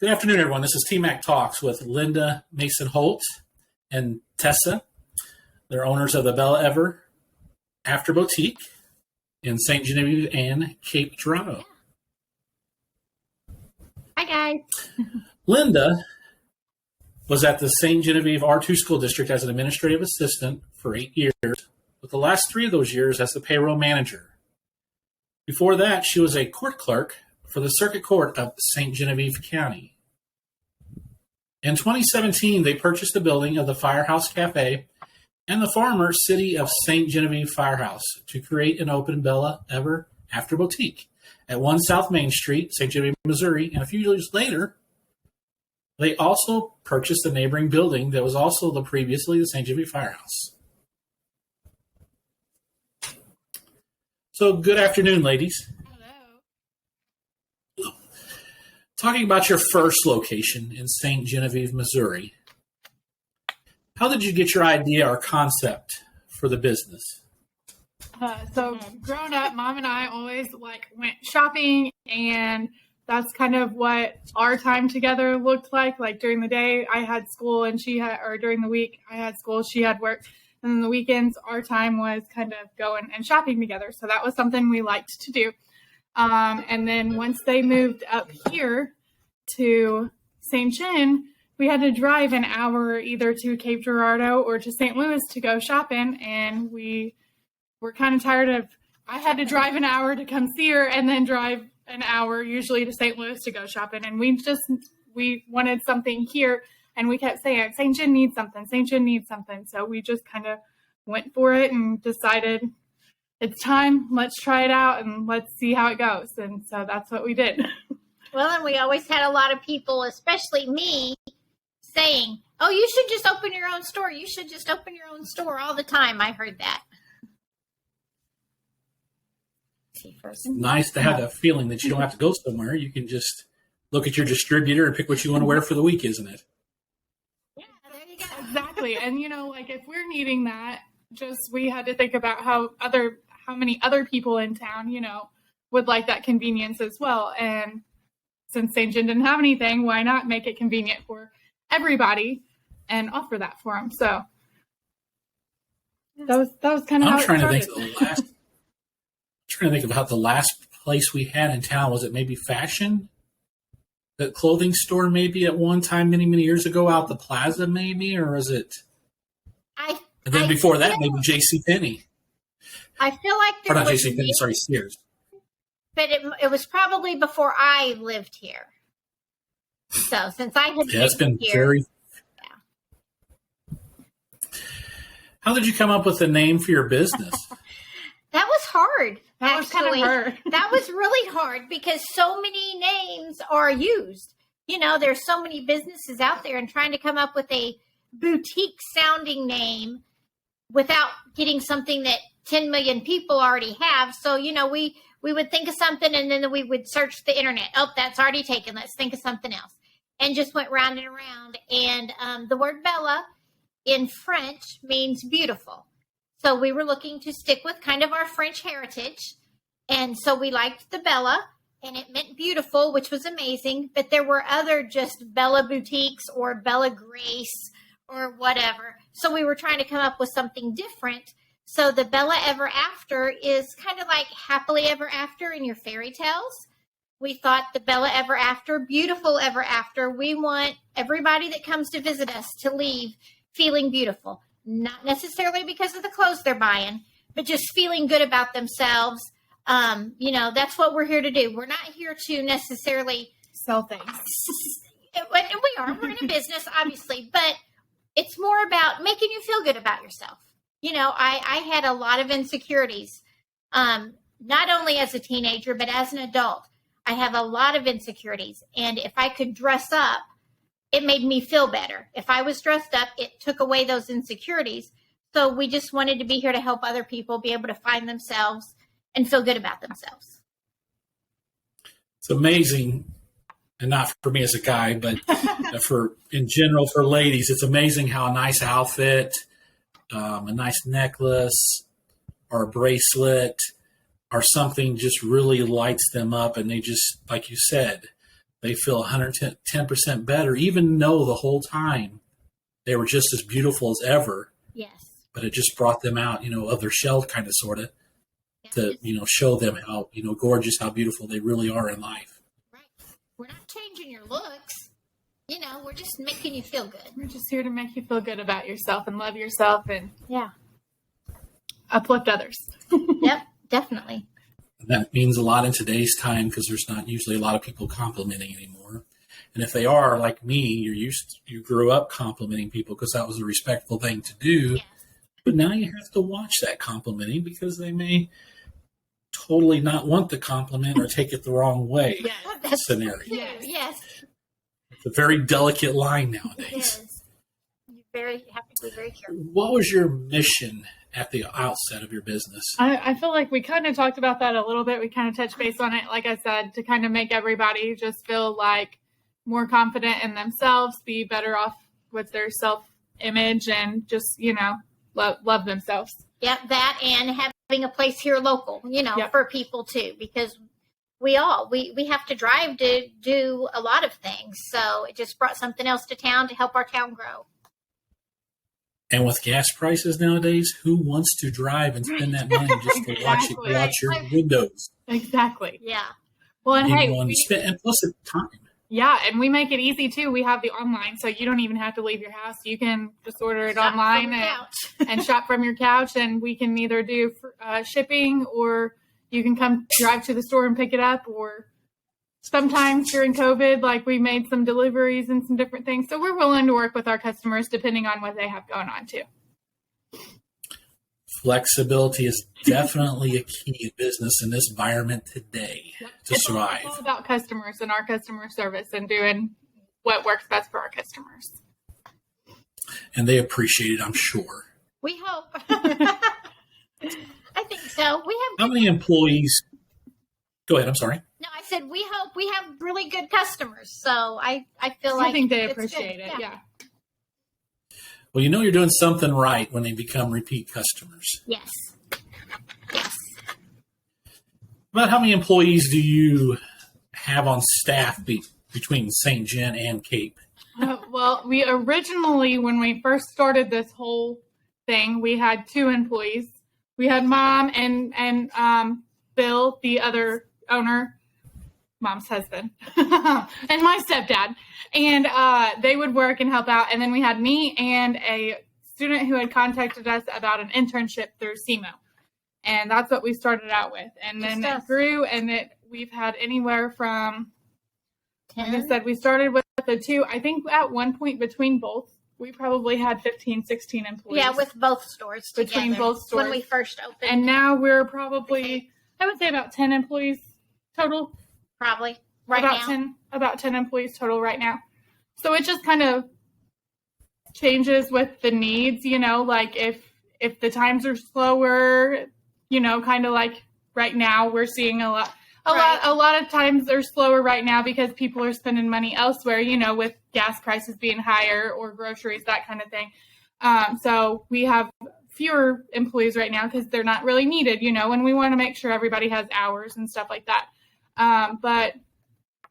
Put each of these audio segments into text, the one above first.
Good afternoon, everyone. This is TMac Talks with Linda Mason Holt and Katessa. They're owners of the Belle Ever After Boutique in St. Genevieve and Cape Girardeau. Hi, guys. Linda was at the St. Genevieve R2 School District as an administrative assistant for 8 years, with the last 3 of those years as the payroll manager. Before that, she was a court clerk for the Circuit Court of St. Genevieve County. In 2017, they purchased the building of the Firehouse Cafe and the former City of St. Genevieve Firehouse to create and open Belle Ever After Boutique at 1 South Main Street, St. Genevieve, Missouri. And a few years later, they also purchased the neighboring building that was also previously the St. Genevieve Firehouse. So, good afternoon, ladies. Hello. Talking about your first location in St. Genevieve, Missouri, how did you get your idea or concept for the business? So growing up, Mom and I always went shopping, and that's kind of what our time together looked like. Like during the day, I had school, and or during the week, I had school, she had work. And then the weekends, our time was kind of going and shopping together. So that was something we liked to do. And then once they moved up here to St. Gen, we had to drive an hour either to Cape Girardeau or to St. Louis to go shopping. And we were kind of tired of, I had to drive an hour to come see her and then drive an hour usually to St. Louis to go shopping. And we wanted something here. And we kept saying, St. Gen needs something. St. Gen needs something. So we just kind of went for it and decided it's time. Let's try it out and let's see how it goes. And so that's what we did. Well, and we always had a lot of people, especially me, saying, oh, you should just open your own store. You should just open your own store all the time. I heard that. It's nice to have that feeling that you don't have to go somewhere. You can just look at your distributor and pick what you want to wear for the week, isn't it? Yeah, there you go. Exactly. And, if we're needing that, we had to think about how many other people in town, would like that convenience as well. And since St. Gen didn't have anything, why not make it convenient for everybody and offer that for them? So that was kind of how it started. Trying to think about the last place we had in town. Was it maybe Fashion? The clothing store maybe at one time many, many years ago out the plaza maybe? Or was it? And then before that, maybe JCPenney. I feel like there was... Not JCPenney, sorry, Sears. But it was probably before I lived here. So since I had it's been here, How did you come up with a name for your business? That was hard. That was kind of hard. That was really hard because so many names are used. There's so many businesses out there, and trying to come up with a boutique sounding name without getting something that 10 million people already have. So, we would think of something and then we would search the internet. Oh, that's already taken. Let's think of something else. And just went round and around. And the word Bella in French means beautiful. So we were looking to stick with kind of our French heritage. And so we liked the Bella, and it meant beautiful, which was amazing. But there were other just Bella boutiques or Bella Grace or whatever. So we were trying to come up with something different. So the Belle Ever After is kind of like happily ever after in your fairy tales. We thought the Belle Ever After, beautiful ever after. We want everybody that comes to visit us to leave feeling beautiful. Not necessarily because of the clothes they're buying, but just feeling good about themselves. That's what we're here to do. We're not here to necessarily sell things. We're in a business, obviously, but it's more about making you feel good about yourself. I had a lot of insecurities, not only as a teenager, but as an adult. I have a lot of insecurities. And if I could dress up, it made me feel better. If I was dressed up, it took away those insecurities. So we just wanted to be here to help other people be able to find themselves and feel good about themselves. It's amazing, and not for me as a guy, but in general for ladies, it's amazing how a nice outfit, a nice necklace or a bracelet or something just really lights them up, and they just, like you said, they feel 110% better, even though the whole time they were just as beautiful as ever. Yes. But it just brought them out, of their shell, kind of, sort of, to, show them how, gorgeous, how beautiful they really are in life. Right. We're not changing your looks. We're just making you feel good. We're just here to make you feel good about yourself and love yourself and uplift others. Yep, definitely. That means a lot in today's time because there's not usually a lot of people complimenting anymore. And if they are, like me, you grew up complimenting people because that was a respectful thing to do. Yes. But now you have to watch that complimenting because they may totally not want the compliment or take it the wrong way. That's scenario. Yes. It's a very delicate line nowadays. Yes. You have to be very careful. What was your mission at the outset of your business? I feel like we kind of talked about that a little bit. We kind of touched base on it, like I said, to kind of make everybody just feel like more confident in themselves, be better off with their self-image, and just, love themselves. Yep, that and having a place here local, for people too, because we have to drive to do a lot of things. So it just brought something else to town to help our town grow. And with gas prices nowadays, who wants to drive and spend that money just to watch your windows? Exactly. Yeah. Well, and and plus the time. Yeah, and we make it easy too. We have the online, so you don't even have to leave your house. You can just order it online and shop from your couch, and we can either do shipping, or you can come drive to the store and pick it up, or sometimes during COVID, like we made some deliveries and some different things. So we're willing to work with our customers depending on what they have going on too. Flexibility is definitely a key in business in this environment today to survive. It's all about customers and our customer service and doing what works best for our customers. And they appreciate it, I'm sure. We hope. I think so. How many employees? Go ahead. I'm sorry. No, I said we hope we have really good customers. So I feel like I think they appreciate it. Yeah. Well, you're doing something right when they become repeat customers. Yes. About how many employees do you have on staff between St. Gen and Cape? Well, we originally, when we first started this whole thing, we had 2 employees. We had Mom and Bill, the other owner, Mom's husband, and my stepdad. And they would work and help out. And then we had me and a student who had contacted us about an internship through SEMO. And that's what we started out with. And then it grew, and we've had anywhere from, 10? Like I said, we started with the 2. I think at one point between both, we probably had 15, 16 employees. Yeah, with both stores together. Between both stores. When we first opened. And now we're probably, I would say about 10 employees total. Probably. About 10 employees total right now. So it just kind of changes with the needs, like if the times are slower, kind of like right now we're seeing a lot of times they're slower right now because people are spending money elsewhere, with gas prices being higher or groceries, that kind of thing. So we have fewer employees right now because they're not really needed, and we want to make sure everybody has hours and stuff like that. But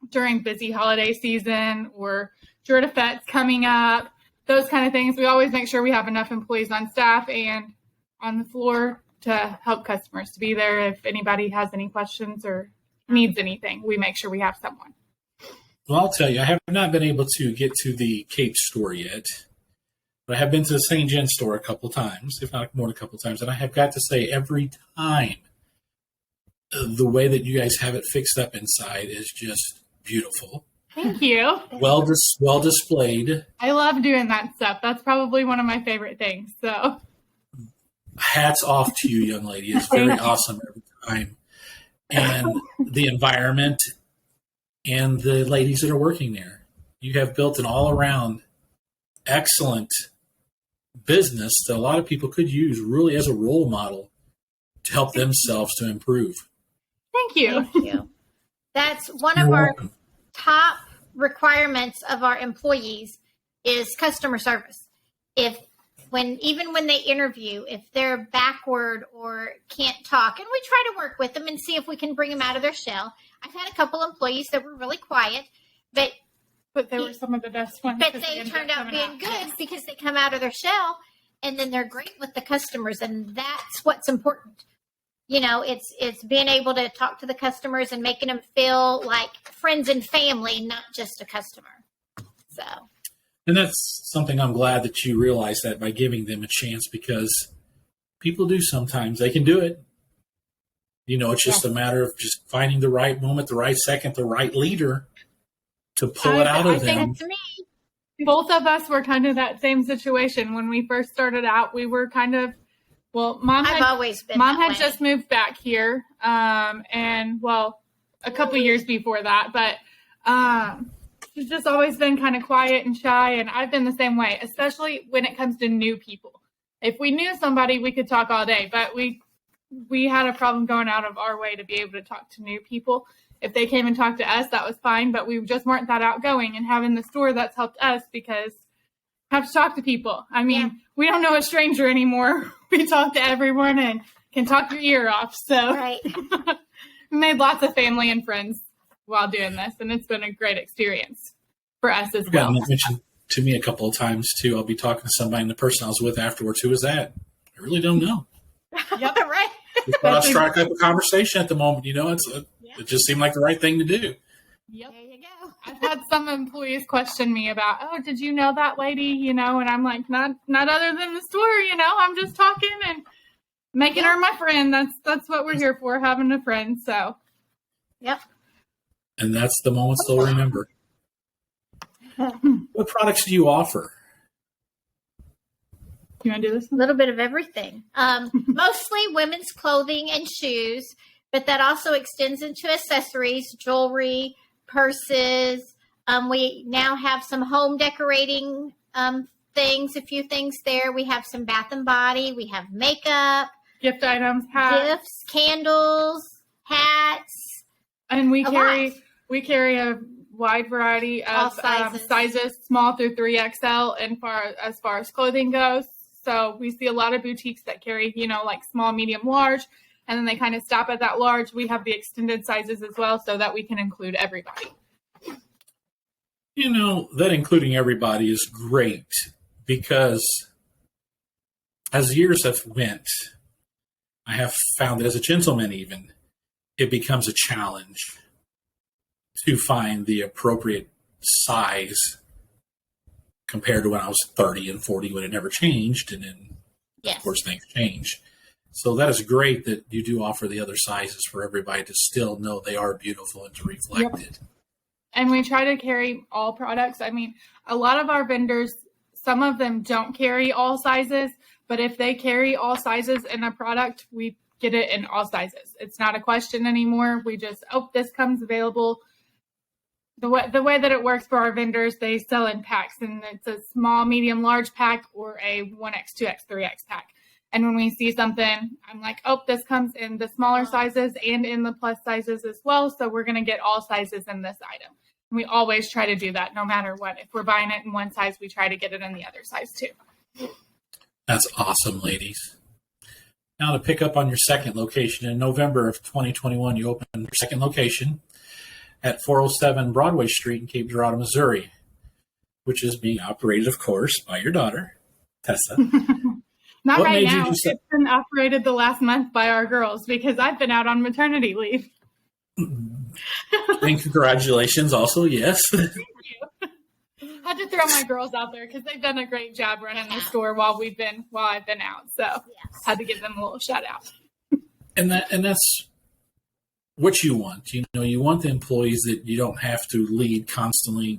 during busy holiday season or Jurda Fet's coming up, those kind of things, we always make sure we have enough employees on staff and on the floor to help customers, to be there if anybody has any questions or needs anything. We make sure we have someone. Well, I'll tell you, I have not been able to get to the Cape store yet, but I have been to the St. Gen store a couple times, if not more than a couple times, and I have got to say every time the way that you guys have it fixed up inside is just beautiful. Thank you. Well displayed. I love doing that stuff. That's probably one of my favorite things. So, hats off to you, young lady. It's very awesome every time. And the environment and the ladies that are working there. You have built an all-around excellent business that a lot of people could use really as a role model to help themselves to improve. Thank you. That's one of our top requirements of our employees is customer service. If even when they interview, if they're backward or can't talk, and we try to work with them and see if we can bring them out of their shell. I've had a couple employees that were really quiet, but they were some of the best ones. But they turned out being good because they come out of their shell, and then they're great with the customers, and that's what's important. It's being able to talk to the customers and making them feel like friends and family, not just a customer. So. And that's something I'm glad that you realize that by giving them a chance, because people do sometimes. They can do it. It's just a matter of just finding the right moment, the right second, the right leader to pull it out of them. That's me. Both of us were kind of that same situation. When we first started out, we were kind of, Mom had just moved back here. And a couple years before that, but she's just always been kind of quiet and shy. And I've been the same way, especially when it comes to new people. If we knew somebody, we could talk all day, but we had a problem going out of our way to be able to talk to new people. If they came and talked to us, that was fine, but we just weren't that outgoing. And having the store, that's helped us because we have to talk to people. I mean, we don't know a stranger anymore. We talk to everyone and can talk your ear off. So right. We made lots of family and friends while doing this, and it's been a great experience for us as well. Yeah, mentioned to me a couple of times too. I'll be talking to somebody, and the person I was with afterwards, who was that? I really don't know. Yep. Right. But I'll strike up a conversation at the moment. It just seemed like the right thing to do. Yep. There you go. I've had some employees question me about, did you know that lady? And I'm like, not other than the store. I'm just talking and making her my friend. That's what we're here for, having a friend. So. Yep. And that's the moments they'll remember. What products do you offer? You want to do this? A little bit of everything. Mostly women's clothing and shoes, but that also extends into accessories, jewelry, purses. We now have some home decorating things, a few things there. We have some bath and body. We have makeup. Gift items, hats. Gifts, candles, hats. And we carry a wide variety of sizes, small through 3XL, and as far as clothing goes. So we see a lot of boutiques that carry, like small, medium, large, and then they kind of stop at that large. We have the extended sizes as well so that we can include everybody. That including everybody is great because as years have went, I have found that as a gentleman even, it becomes a challenge to find the appropriate size compared to when I was 30 and 40 when it never changed. And then, of course, things change. So that is great that you do offer the other sizes for everybody to still know they are beautiful and to reflect it. And we try to carry all products. I mean, a lot of our vendors, some of them don't carry all sizes, but if they carry all sizes in a product, we get it in all sizes. It's not a question anymore. We just, this comes available. The way that it works for our vendors, they sell in packs, and it's a small, medium, large pack or a 1X, 2X, 3X pack. And when we see something, I'm like, this comes in the smaller sizes and in the plus sizes as well. So we're going to get all sizes in this item. And we always try to do that no matter what. If we're buying it in one size, we try to get it in the other size too. That's awesome, ladies. Now to pick up on your second location, in November of 2021, you opened your second location at 407 Broadway Street in Cape Girardeau, Missouri, which is being operated, of course, by your daughter, Tessa. Not what right now. It's been operated the last month by our girls because I've been out on maternity leave. And congratulations also, yes. Thank you. I had to throw my girls out there because they've done a great job running the store while I've been out. So had to give them a little shout out. And that's what you want. You want the employees that you don't have to lead constantly,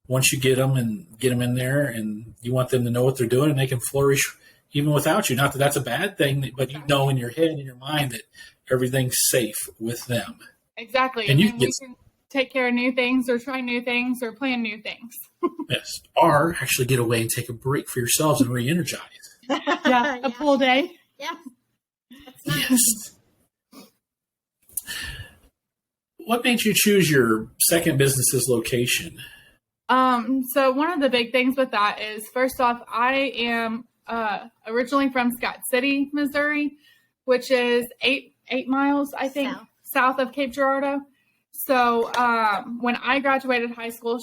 once you get them in there, and you want them to know what they're doing and they can flourish even without you. Not that that's a bad thing, but in your head and in your mind that everything's safe with them. Exactly. And we can take care of new things or try new things or plan new things. Yes. Or actually get away and take a break for yourselves and re-energize. A full day. Yeah. That's nice. Yes. What made you choose your second business's location? So one of the big things with that is, first off, I am originally from Scott City, Missouri, which is eight miles, I think, south of Cape Girardeau. So when I graduated high school,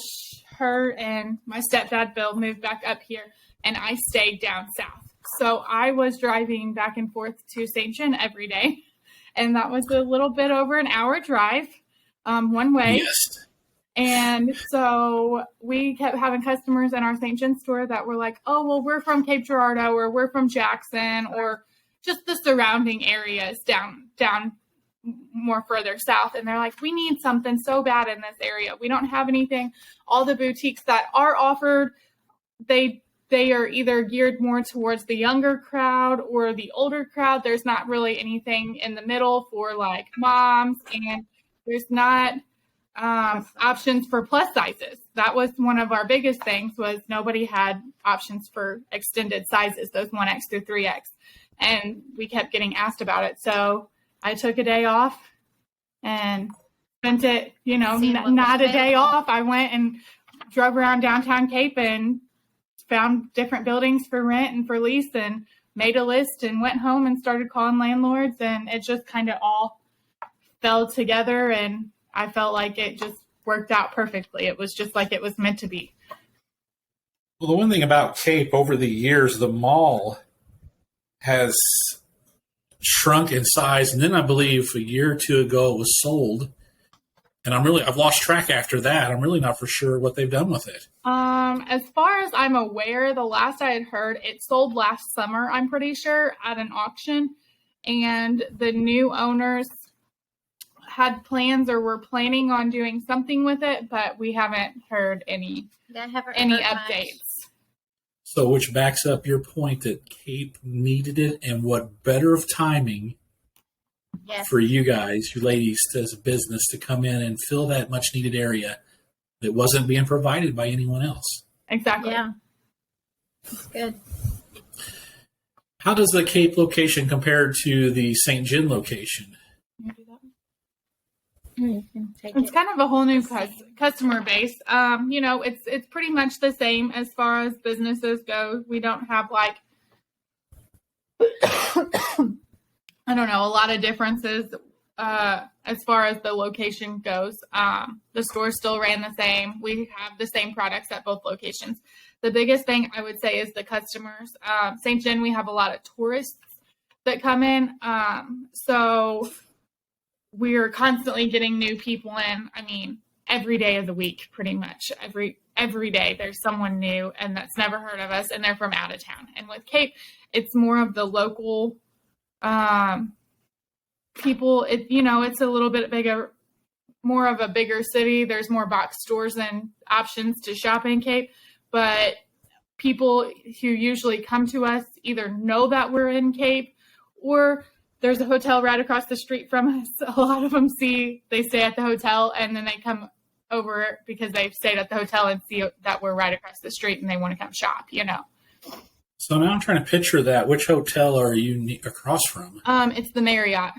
her and my stepdad, Bill, moved back up here, and I stayed down south. So I was driving back and forth to St. John every day, and that was a little bit over an hour drive one way. Yes. And so we kept having customers in our St. John store that were like, oh, well, we're from Cape Girardeau, or we're from Jackson, or just the surrounding areas down more further south. And they're like, we need something so bad in this area. We don't have anything. All the boutiques that are offered, they are either geared more towards the younger crowd or the older crowd. There's not really anything in the middle for like moms, and there's not options for plus sizes. That was one of our biggest things, was nobody had options for extended sizes, those 1X through 3X. And we kept getting asked about it. So I took a day off and spent it, not a day off. I went and drove around downtown Cape and found different buildings for rent and for lease, and made a list and went home and started calling landlords, and it just kind of all fell together, and I felt like it just worked out perfectly. It was just like it was meant to be. Well, the one thing about Cape, over the years, the mall has shrunk in size, and then I believe a year or two ago it was sold. And I've lost track after that. I'm really not for sure what they've done with it. As far as I'm aware, the last I had heard, it sold last summer, I'm pretty sure, at an auction. And the new owners had plans or were planning on doing something with it, but we haven't heard any updates. So, which backs up your point that Cape needed it, and what better of timing for you guys, you ladies, as a business, to come in and fill that much needed area that wasn't being provided by anyone else. Exactly. Yeah. That's good. How does the Cape location compare to the St. John location? It's kind of a whole new customer base. It's pretty much the same as far as businesses go. We don't have like, I don't know, a lot of differences as far as the location goes. The store still ran the same. We have the same products at both locations. The biggest thing I would say is the customers. St. John, we have a lot of tourists that come in. So we're constantly getting new people in. I mean, every day of the week, pretty much. Every day there's someone new and that's never heard of us, and they're from out of town. And with Cape, it's more of the local people. It's a little bit bigger, more of a bigger city. There's more box stores and options to shop in Cape, but people who usually come to us either know that we're in Cape, or there's a hotel right across the street from us. A lot of them they stay at the hotel, and then they come over because they've stayed at the hotel and see that we're right across the street and they want to come shop, So now I'm trying to picture that. Which hotel are you across from? It's the Marriott.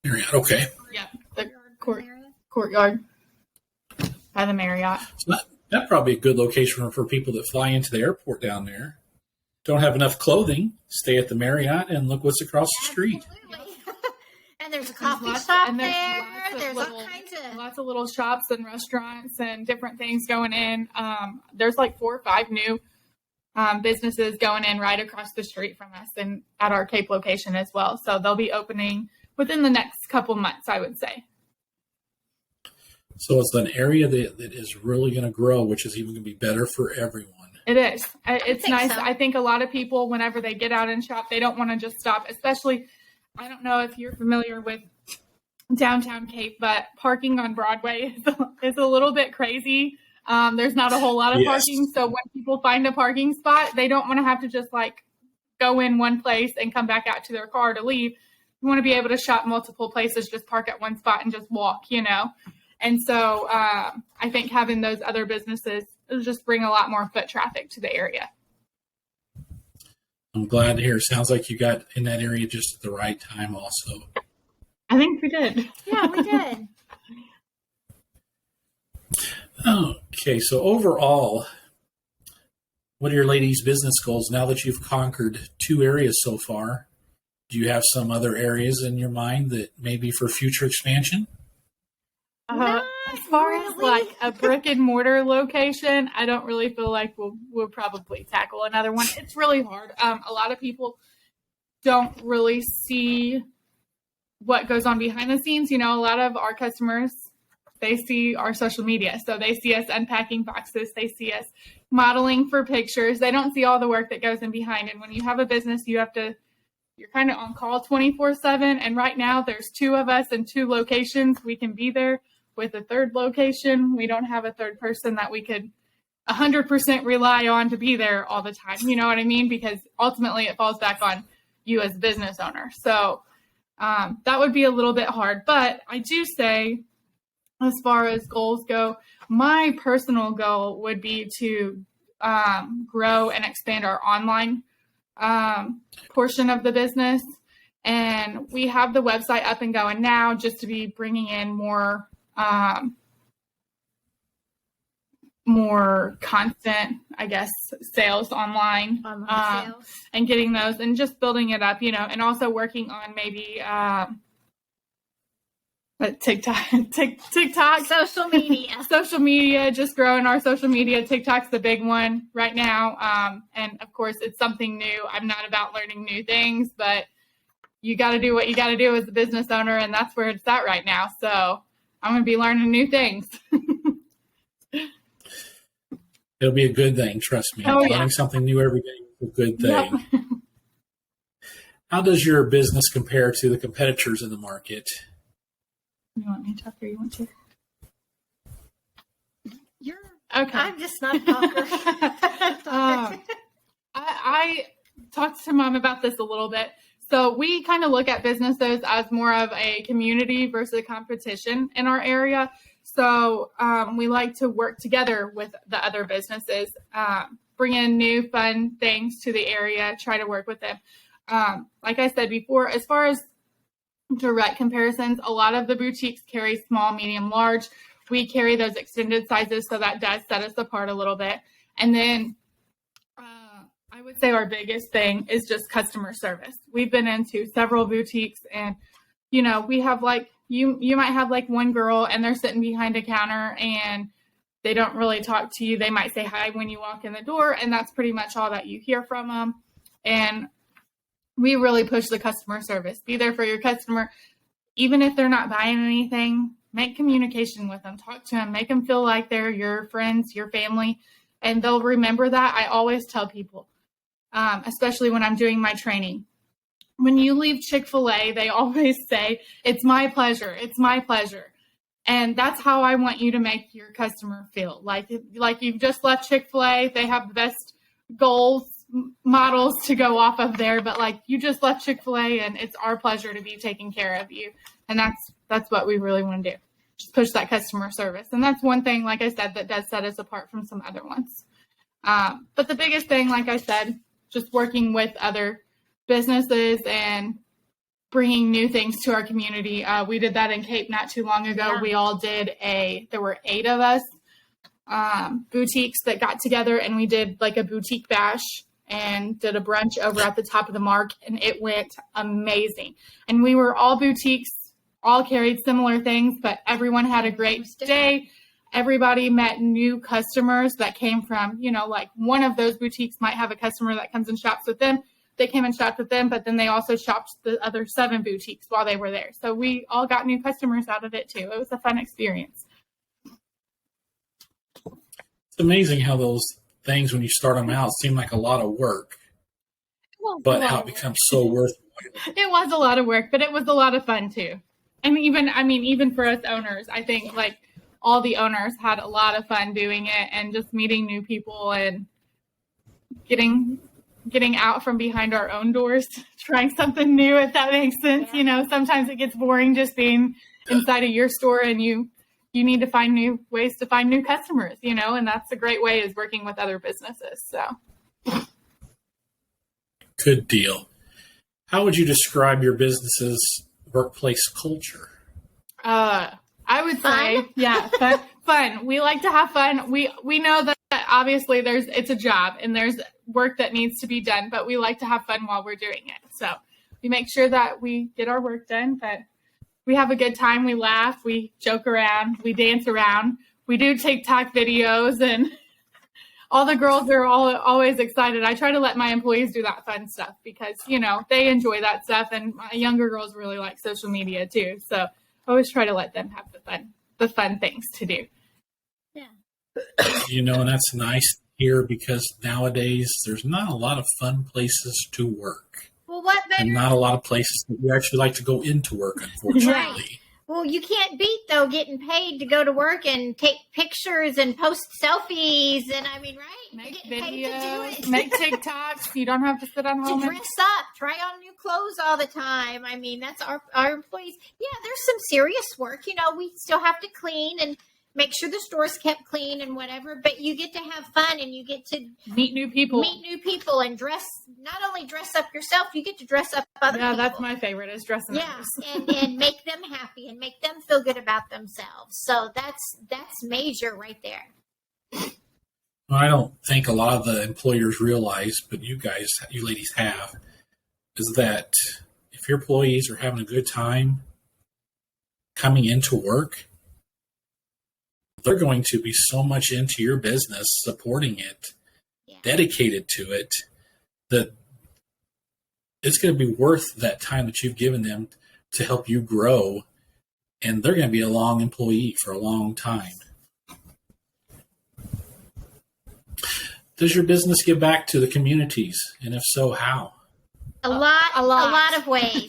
Marriott, okay. Yeah, the courtyard by the Marriott. So that'd probably be a good location for people that fly into the airport down there. Don't have enough clothing, stay at the Marriott and look what's across the street. Absolutely. And there's a coffee shop there. There's all kinds of lots of little shops and restaurants and different things going in. There's like 4 or 5 new businesses going in right across the street from us and at our Cape location as well. So they'll be opening within the next couple months, I would say. So it's an area that is really going to grow, which is even going to be better for everyone. It is. It's nice. So. I think a lot of people, whenever they get out and shop, they don't want to just stop, especially, I don't know if you're familiar with downtown Cape, but parking on Broadway is a little bit crazy. There's not a whole lot of parking. So when people find a parking spot, they don't want to have to just like go in one place and come back out to their car to leave. You want to be able to shop multiple places, just park at one spot and just walk, And so I think having those other businesses will just bring a lot more foot traffic to the area. I'm glad to hear. Sounds like you got in that area just at the right time also. I think we did. Yeah, we did. Okay, so overall, What are your ladies' business goals now that you've conquered 2 areas so far? Do you have some other areas in your mind that maybe for future expansion? As far as like a brick and mortar location, I don't really feel like we'll probably tackle another one. It's really hard. A lot of people don't really see what goes on behind the scenes. A lot of our customers, they see our social media. So they see us unpacking boxes. They see us modeling for pictures. They don't see all the work that goes in behind. And when you have a business, you're kind of on call 24/7. And right now there's 2 of us in 2 locations. We can be there. With a 3rd location, we don't have a 3rd person that we could 100% rely on to be there all the time. You know what I mean? Because ultimately it falls back on you as a business owner. So that would be a little bit hard. But I do say, as far as goals go, my personal goal would be to grow and expand our online portion of the business. And we have the website up and going now just to be bringing in more constant, I guess, sales online, sales. And getting those and just building it up, and also working on maybe TikTok, social media, just growing our social media. TikTok's the big one right now. And of course it's something new. I'm not about learning new things, but you got to do what you got to do as a business owner. And that's where it's at right now. So I'm going to be learning new things. It'll be a good thing. Trust me. Learning something new every day is a good thing. Yep. How does your business compare to the competitors in the market? You want me to talk or you want to? You're okay. I'm just not a talker. I talked to Mom about this a little bit. So we kind of look at businesses as more of a community versus a competition in our area. So we like to work together with the other businesses, bring in new fun things to the area, try to work with them. Like I said before, as far as direct comparisons, a lot of the boutiques carry small, medium, large. We carry those extended sizes, so that does set us apart a little bit. And then I would say our biggest thing is just customer service. We've been into several boutiques and, we have you might have one girl and they're sitting behind a counter and they don't really talk to you. They might say hi when you walk in the door, and that's pretty much all that you hear from them. And we really push the customer service. Be there for your customer. Even if they're not buying anything, make communication with them. Talk to them. Make them feel like they're your friends, your family, and they'll remember that. I always tell people, especially when I'm doing my training, when you leave Chick-fil-A, they always say, "It's my pleasure. It's my pleasure." And that's how I want you to make your customer feel. Like you've just left Chick-fil-A. They have the best goals, models to go off of there, but you just left Chick-fil-A and it's our pleasure to be taking care of you. And that's what we really want to do. Just push that customer service. And that's one thing, like I said, that does set us apart from some other ones. But the biggest thing, like I said, just working with other businesses and bringing new things to our community. We did that in Cape not too long ago. Yeah. We all did there were 8 of us, boutiques that got together, and we did a boutique bash and did a brunch over at the top of the Mark, and it went amazing. And we were all boutiques, all carried similar things, but everyone had a great day. Everybody met new customers that came from, one of those boutiques might have a customer that comes and shops with them. They came and shopped with them, but then they also shopped the other 7 boutiques while they were there. So we all got new customers out of it too. It was a fun experience. It's amazing how those things, when you start them out, seem like a lot of work, but how it becomes so worthwhile. It was a lot of work, but it was a lot of fun too. And even for us owners, I think all the owners had a lot of fun doing it and just meeting new people and getting out from behind our own doors, trying something new, if that makes sense. Yeah. Sometimes it gets boring just being inside of your store, and you need to find new ways to find new customers, and that's a great way, is working with other businesses. So. Good deal. How would you describe your business's workplace culture? I would say, fun. We like to have fun. We know that obviously it's a job and there's work that needs to be done, but we like to have fun while we're doing it. So we make sure that we get our work done, but we have a good time. We laugh, we joke around, we dance around. We do TikTok videos, and all the girls are always excited. I try to let my employees do that fun stuff because, they enjoy that stuff. And my younger girls really like social media too. So I always try to let them have the fun things to do. Yeah. And that's nice here because nowadays there's not a lot of fun places to work. Well, what better? And not a lot of places that we actually like to go into work, unfortunately. Right. Well, you can't beat, though, getting paid to go to work and take pictures and post selfies. And right? Make videos, make TikToks. You don't have to sit on home. To dress up, try on new clothes all the time. That's our employees. Yeah, there's some serious work. We still have to clean and make sure the store's kept clean and whatever. But you get to have fun and you get to meet new people and not only dress up yourself, you get to dress up other people. Yeah, that's my favorite is dressing up. Yeah, and make them happy and make them feel good about themselves. So that's major right there. Well, I don't think a lot of the employers realize, but you ladies have, is that if your employees are having a good time coming into work, they're going to be so much into your business, supporting it, dedicated to it, that it's going to be worth that time that you've given them to help you grow. And they're going to be a long employee for a long time. Does your business give back to the communities? And if so, how? A lot of ways.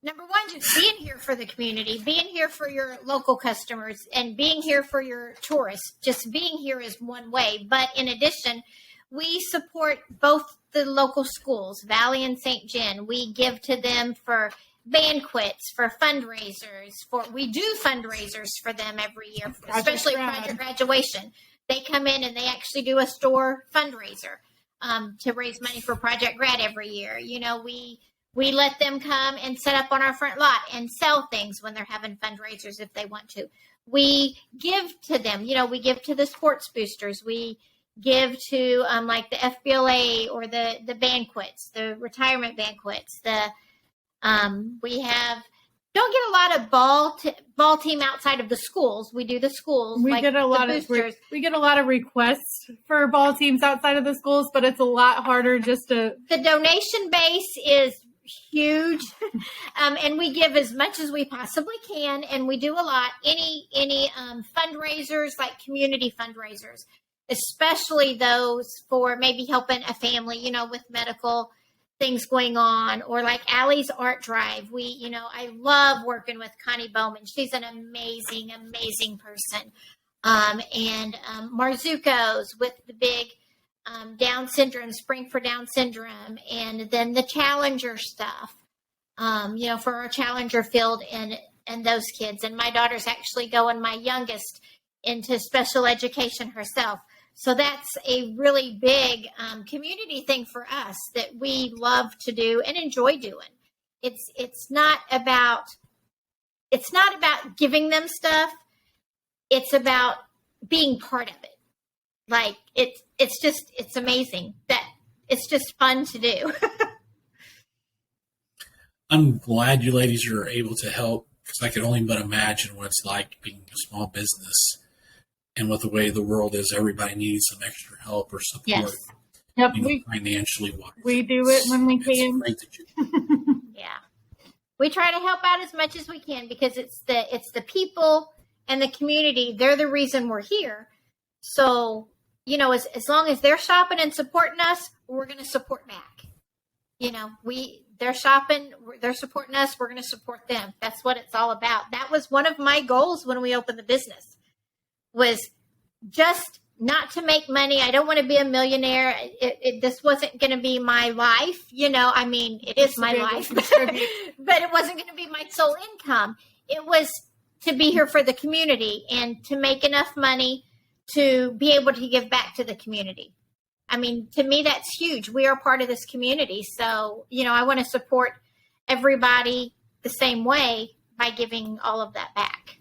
Number one, just being here for the community, being here for your local customers, and being here for your tourists. Just being here is one way. But in addition, we support both the local schools, Valley and St. John. We give to them for banquets, for fundraisers. We do fundraisers for them every year, especially Project Graduation. They come in and they actually do a store fundraiser to raise money for Project Grad every year. We let them come and set up on our front lot and sell things when they're having fundraisers if they want to. We give to them. We give to the sports boosters. We give to like the FBLA or the banquets, the retirement banquets. We don't get a lot of ball team outside of the schools. We do the schools. We get a lot of requests for ball teams outside of the schools, but it's a lot harder just to. The donation base is huge, and we give as much as we possibly can, and we do a lot. Any fundraisers, like community fundraisers, especially those for maybe helping a family, with medical things going on, or like Allie's art drive. I love working with Connie Bowman. She's an amazing person. And Marzuko's with the big Down syndrome, Spring for Down syndrome, and then the Challenger stuff, for our Challenger field and those kids. And my daughter's actually going, my youngest, into special education herself. So that's a really big community thing for us that we love to do and enjoy doing. It's not about giving them stuff. It's about being part of it. Like it's amazing that it's just fun to do. I'm glad you ladies are able to help, because I can only but imagine what it's like being a small business. And with the way the world is, everybody needs some extra help or support. Yes. Yep, financially wise. We do it when we can. Yeah. We try to help out as much as we can because it's the people and the community. They're the reason we're here. So, as long as they're shopping and supporting us, we're going to support back. They're shopping, they're supporting us, we're going to support them. That's what it's all about. That was one of my goals when we opened the business. Was just not to make money. I don't want to be a millionaire. This wasn't going to be my life. It is my life, but it wasn't going to be my sole income. It was to be here for the community and to make enough money to be able to give back to the community. To me, that's huge. We are part of this community. So, I want to support everybody the same way by giving all of that back.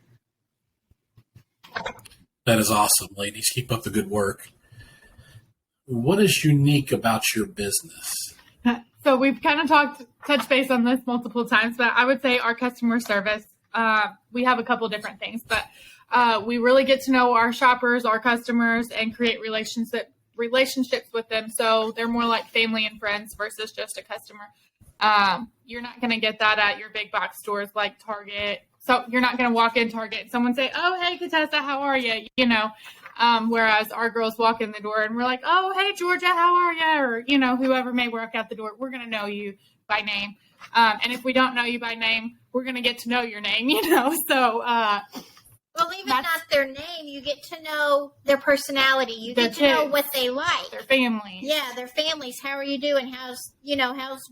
That is awesome, ladies. Keep up the good work. What is unique about your business? So we've kind of touched base on this multiple times, but I would say our customer service, we have a couple different things, but we really get to know our shoppers, our customers, and create relationships with them. So they're more like family and friends versus just a customer. You're not going to get that at your big box stores like Target. So you're not going to walk in Target and someone say, "Oh, hey, Katessa, how are you?" Whereas our girls walk in the door and we're like, "Oh, hey, Georgia, how are you?" Or, whoever may work out the door, we're going to know you by name. And if we don't know you by name, we're going to get to know your name, So, well, even not their name, you get to know their personality. You get to know what they like. Their families. Yeah, their families. How are you doing? How's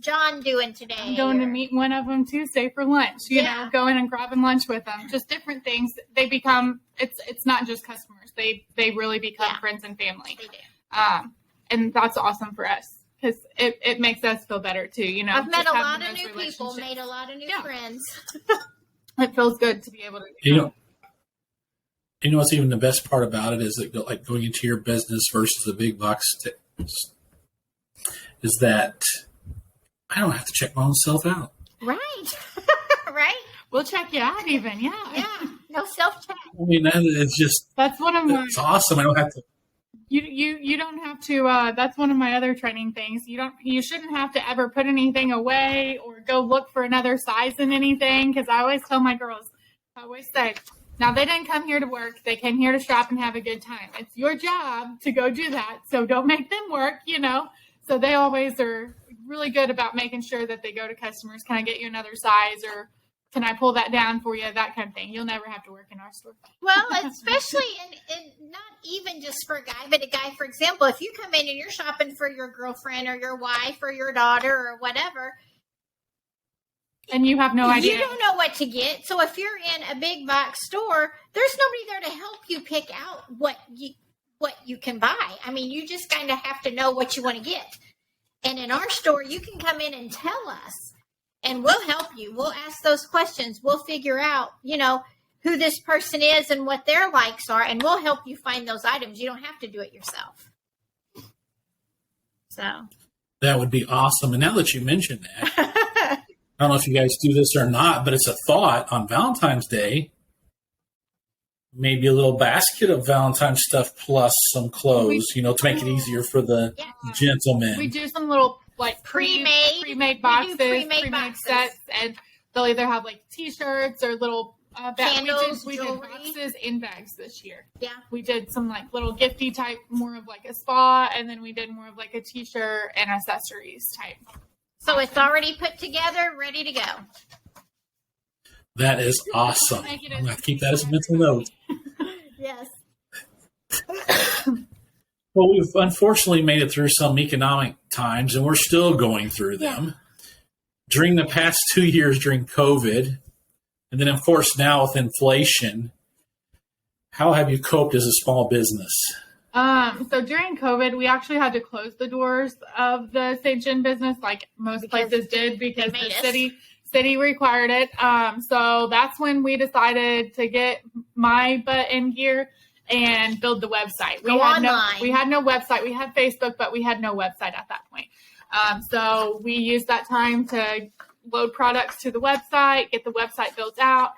John doing today? I'm going to meet one of them Tuesday for lunch, going and grabbing lunch with them. Just different things. They become, it's not just customers. They really become friends and family. They do. And that's awesome for us because it makes us feel better too, I've met a lot of new people, made a lot of new friends. It feels good to be able to, what's even the best part about it is that like going into your business versus the big box is that I don't have to check my own self out. Right. Right. We'll check you out even. Yeah. Yeah. No self-check. I mean, that's one of my, it's awesome. I don't have to. You don't have to, that's one of my other training things. You shouldn't have to ever put anything away or go look for another size in anything. Cause I always tell my girls, say, now, they didn't come here to work. They came here to shop and have a good time. It's your job to go do that. So don't make them work, So they always are really good about making sure that they go to customers. Can I get you another size? Or can I pull that down for you? That kind of thing. You'll never have to work in our store. Well, especially in not even just for a guy, but a guy, for example, if you come in and you're shopping for your girlfriend or your wife or your daughter or whatever, and you have no idea. You don't know what to get. So if you're in a big box store, there's nobody there to help you pick out what you can buy. I mean, you just kind of have to know what you want to get. And in our store, you can come in and tell us, and we'll help you. We'll ask those questions. We'll figure out, who this person is and what their likes are, and we'll help you find those items. You don't have to do it yourself. So that would be awesome. And now that you mentioned that, I don't know if you guys do this or not, but it's a thought on Valentine's Day. Maybe a little basket of Valentine's stuff plus some clothes, to make it easier for the gentlemen. We do some little pre-made boxes, pre-made sets, and they'll either have like T-shirts or little candles. We did boxes in bags this year. Yeah, we did some like little gifty type, more of like a spa, and then we did more of like a T-shirt and accessories type. So it's already put together, ready to go. That is awesome. I'm going to keep that as a mental note. Yes. Well, we've unfortunately made it through some economic times, and we're still going through them. During the past 2 years during COVID, and then, of course, now with inflation, how have you coped as a small business? So during COVID, we actually had to close the doors of the St. John business, like most places did, because the city required it. So that's when we decided to get my butt in gear and build the website. We had no website. We had Facebook, but we had no website at that point. So we used that time to load products to the website, get the website built out,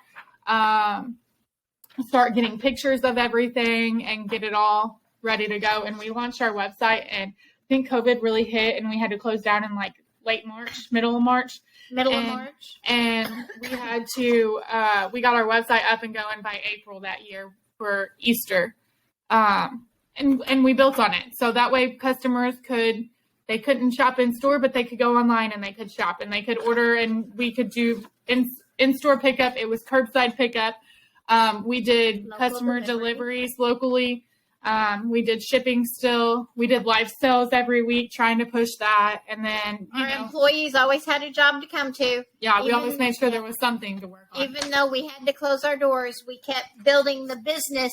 start getting pictures of everything, and get it all ready to go. And we launched our website, and I think COVID really hit, and we had to close down in like middle of March. And we had to, we got our website up and going by April that year for Easter. And we built on it. So that way customers they couldn't shop in store, but they could go online and they could shop and they could order, and we could do in-store pickup. It was curbside pickup. We did customer deliveries locally. We did shipping still. We did live sales every week, trying to push that. And then our employees always had a job to come to. Yeah, we always made sure there was something to work on. Even though we had to close our doors, we kept building the business,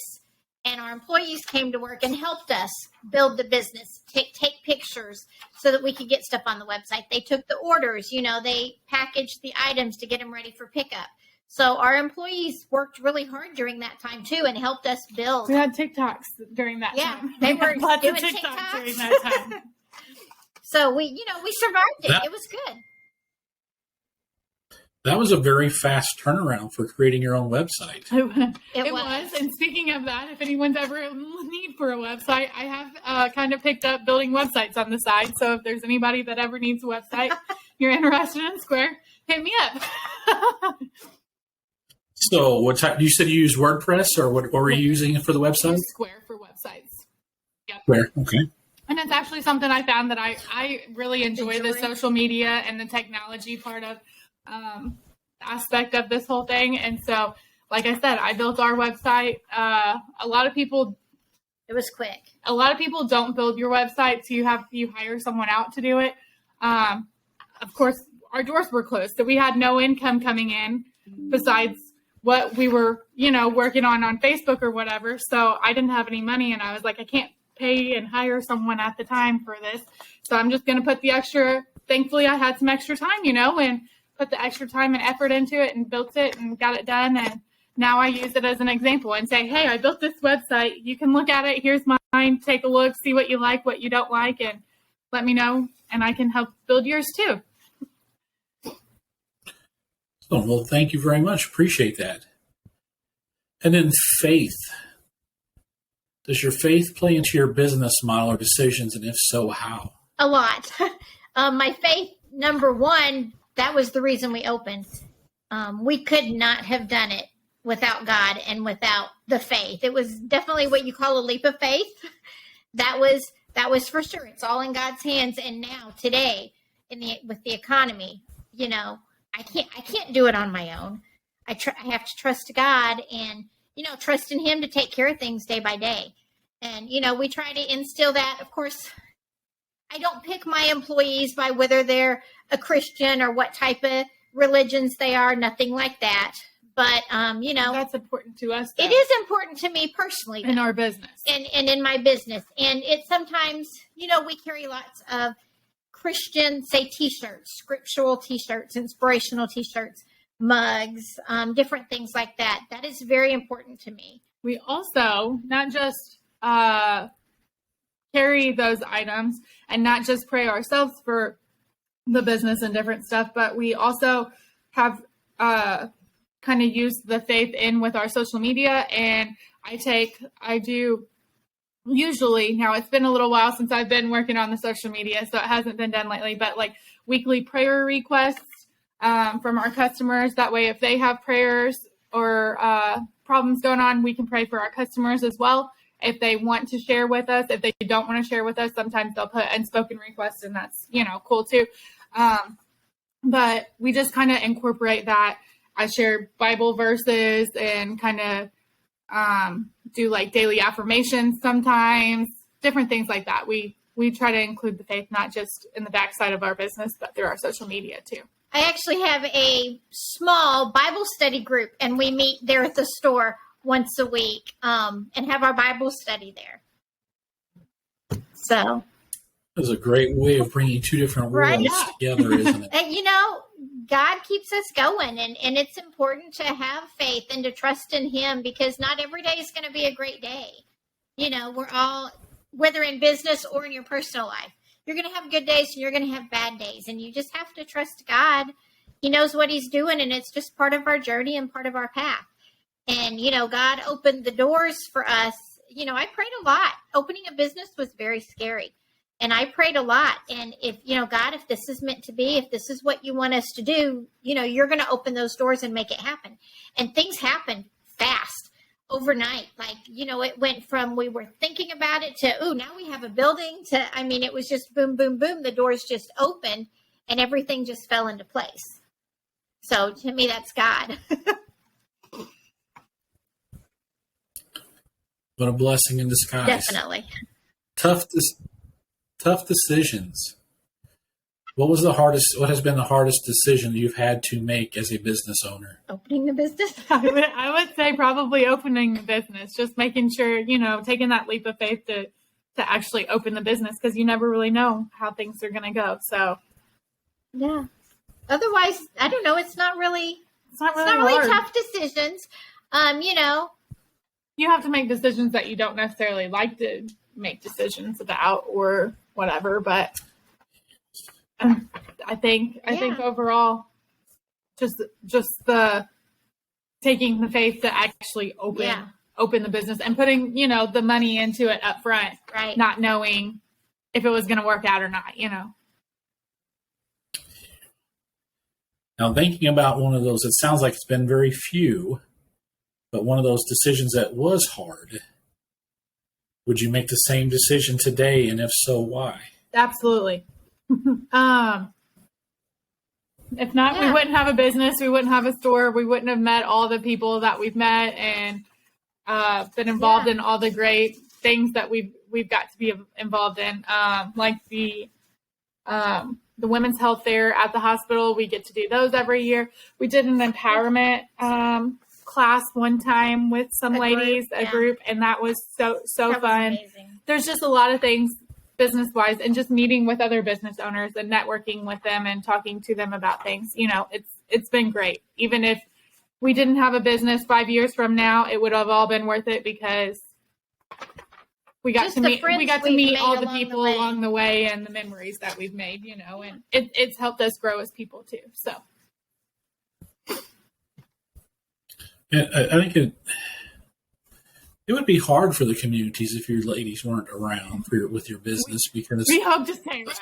and our employees came to work and helped us build the business, take pictures so that we could get stuff on the website. They took the orders, they packaged the items to get them ready for pickup. So our employees worked really hard during that time too and helped us build. We had TikToks during that time. They were lots doing of TikToks TikToks during that time. So we survived it. It was good. That was a very fast turnaround for creating your own website. It was. And speaking of that, if anyone's ever in need for a website, I have kind of picked up building websites on the side. So if there's anybody that ever needs a website, you're interested in Square, hit me up. So what type? You said you use WordPress, or what were you using for the website? Square for websites. Yep. Square, okay. And it's actually something I found that I really enjoy the social media and the technology part of aspect of this whole thing. And so, like I said, I built our website. A lot of people, it was quick. A lot of people don't build your website, so you hire someone out to do it. Of course, our doors were closed, so we had no income coming in besides what we were, working on Facebook or whatever. So I didn't have any money, and I was like, I can't pay and hire someone at the time for this. So I'm just going to put the extra, thankfully I had some extra time, and put the extra time and effort into it and built it and got it done. And now I use it as an example and say, hey, I built this website. You can look at it. Here's mine. Take a look, see what you like, what you don't like, and let me know. And I can help build yours too. Oh, well, thank you very much. Appreciate that. And then faith. Does your faith play into your business model or decisions? And if so, how? A lot. My faith, number one, that was the reason we opened. We could not have done it without God and without the faith. It was definitely what you call a leap of faith. That was for sure. It's all in God's hands. And now today, with the economy, I can't do it on my own. I have to trust God and trust in Him to take care of things day by day. And we try to instill that. Of course, I don't pick my employees by whether they're a Christian or what type of religions they are. Nothing like that. But that's important to us, though. It is important to me personally, in our business, and in my business. And it sometimes we carry lots of Christian, say, T-shirts, scriptural T-shirts, inspirational T-shirts, mugs, different things like that. That is very important to me. We also not just carry those items and not just pray ourselves for the business and different stuff, but we also have kind of used the faith in with our social media. And I do usually, now it's been a little while since I've been working on the social media, so it hasn't been done lately, but like weekly prayer requests from our customers. That way, if they have prayers or problems going on, we can pray for our customers as well. If they want to share with us, if they don't want to share with us, sometimes they'll put unspoken requests, and that's, cool too. But we just kind of incorporate that. I share Bible verses and kind of do like daily affirmations sometimes, different things like that. We try to include the faith, not just in the backside of our business, but through our social media too. I actually have a small Bible study group, and we meet there at the store once a week and have our Bible study there. So that's a great way of bringing two different worlds together, isn't it? And God keeps us going, and it's important to have faith and to trust in Him, because not every day is going to be a great day. We're all, whether in business or in your personal life, you're going to have good days and you're going to have bad days, and you just have to trust God. He knows what He's doing, and it's just part of our journey and part of our path. And, God opened the doors for us. I prayed a lot. Opening a business was very scary. And I prayed a lot. And if, God, if this is meant to be, if this is what you want us to do, you're going to open those doors and make it happen. And things happened fast overnight. Like, it went from we were thinking about it to, now we have a building to, it was just boom, boom, boom. The doors just opened and everything just fell into place. So to me, that's God. What a blessing in disguise. Definitely. Tough decisions. What has been the hardest decision you've had to make as a business owner? Opening the business? I would say probably opening the business, just making sure, taking that leap of faith to actually open the business, because you never really know how things are going to go. So, yeah. Otherwise, I don't know. It's not really It's not It's not really hard. tough decisions. You have to make decisions that you don't necessarily like to make decisions about or whatever, but I think overall just the taking the faith to actually open the business and putting, the money into it up front, Right. not knowing if it was going to work out or not, Now, thinking about one of those, it sounds like it's been very few, but one of those decisions that was hard, would you make the same decision today? And if so, why? Absolutely. If not, we wouldn't have a business. We wouldn't have a store. We wouldn't have met all the people that we've met and been involved in all the great things that we've got to be involved in. Like the women's health fair at the hospital. We get to do those every year. We did an empowerment class one time with some ladies, a group, and that was so fun. Amazing. There's just a lot of things business-wise, and just meeting with other business owners and networking with them and talking to them about things. It's been great. Even if we didn't have a business 5 years from now, it would have all been worth it because we got to meet all the people along the way and the memories that we've made, and it's helped us grow as people too. So Yeah, I think it would be hard for the communities if your ladies weren't around with your business, because we hope to stay around.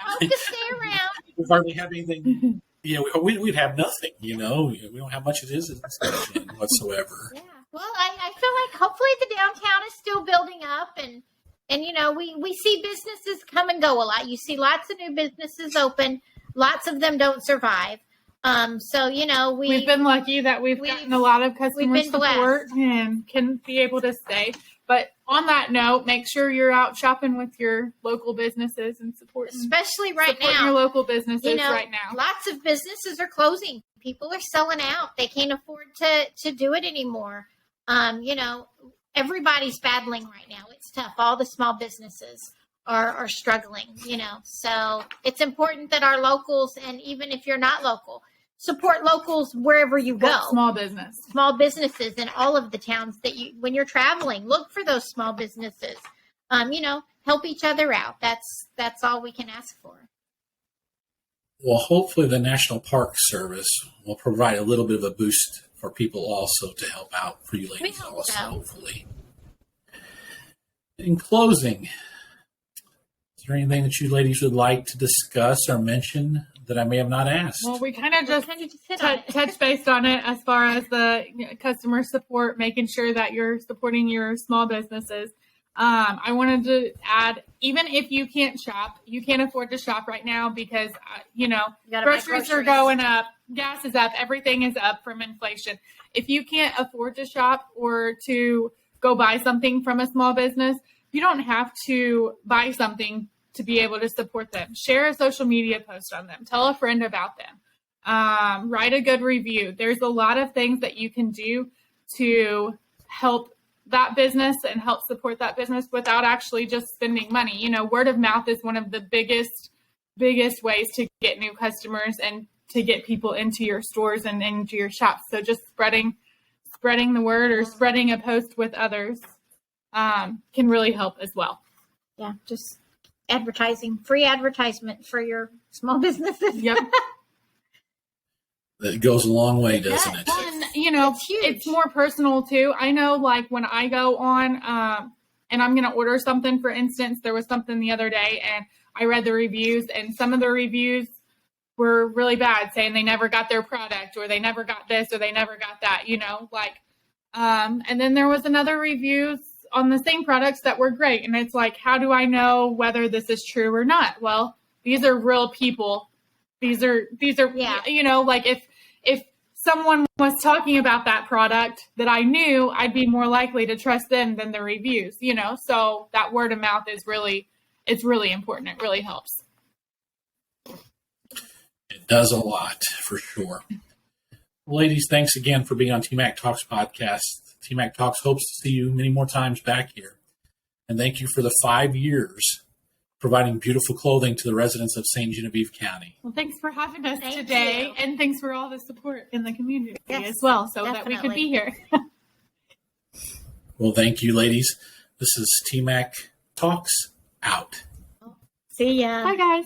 we hardly have anything. We'd have nothing. We don't have much of this whatsoever. Yeah. Well, I feel like hopefully the downtown is still building up, and we see businesses come and go a lot. You see lots of new businesses open. Lots of them don't survive. So we've been lucky that we've gotten a lot of customer support and can be able to stay. But on that note, make sure you're out shopping with your local businesses and especially right now. Your local businesses right now. Lots of businesses are closing. People are selling out. They can't afford to do it anymore. Everybody's battling right now. It's tough. All the small businesses are struggling, So it's important that our locals, and even if you're not local, support locals wherever you go. Small businesses in all of the towns when you're traveling, look for those small businesses. Help each other out. That's all we can ask for. Well, hopefully the National Park Service will provide a little bit of a boost for people also to help out for you ladies also, hopefully. In closing, is there anything that you ladies would like to discuss or mention that I may have not asked? Well, we kind of just touch base on it as far as the customer support, making sure that you're supporting your small businesses. I wanted to add, even if you can't shop, you can't afford to shop right now because, groceries are going up, gas is up, everything is up from inflation. If you can't afford to shop or to go buy something from a small business, you don't have to buy something to be able to support them. Share a social media post on them. Tell a friend about them. Write a good review. There's a lot of things that you can do to help that business and help support that business without actually just spending money. Word of mouth is one of the biggest ways to get new customers and to get people into your stores and into your shops. So just spreading the word or spreading a post with others can really help as well. Yeah, just free advertisement for your small businesses. Yep. That goes a long way, doesn't it? And, it's more personal too. I know, like when I go on and I'm going to order something, for instance, there was something the other day and I read the reviews, and some of the reviews were really bad, saying they never got their product or they never got this or they never got that, and then there was another reviews on the same products that were great. And it's like, how do I know whether this is true or not? Well, these are real people. These are, if someone was talking about that product that I knew, I'd be more likely to trust them than the reviews, so that word of mouth is really important. It really helps. It does a lot for sure. Ladies, thanks again for being on TMac Talks podcast. TMac Talks hopes to see you many more times back here. And thank you for the 5 years providing beautiful clothing to the residents of St. Genevieve County. Well, thanks for having us Thank today, you. and thanks for all the support in the community Yes, as well, so that we could definitely. be here. Well, thank you, ladies. This is TMac Talks out. See ya. Bye, guys.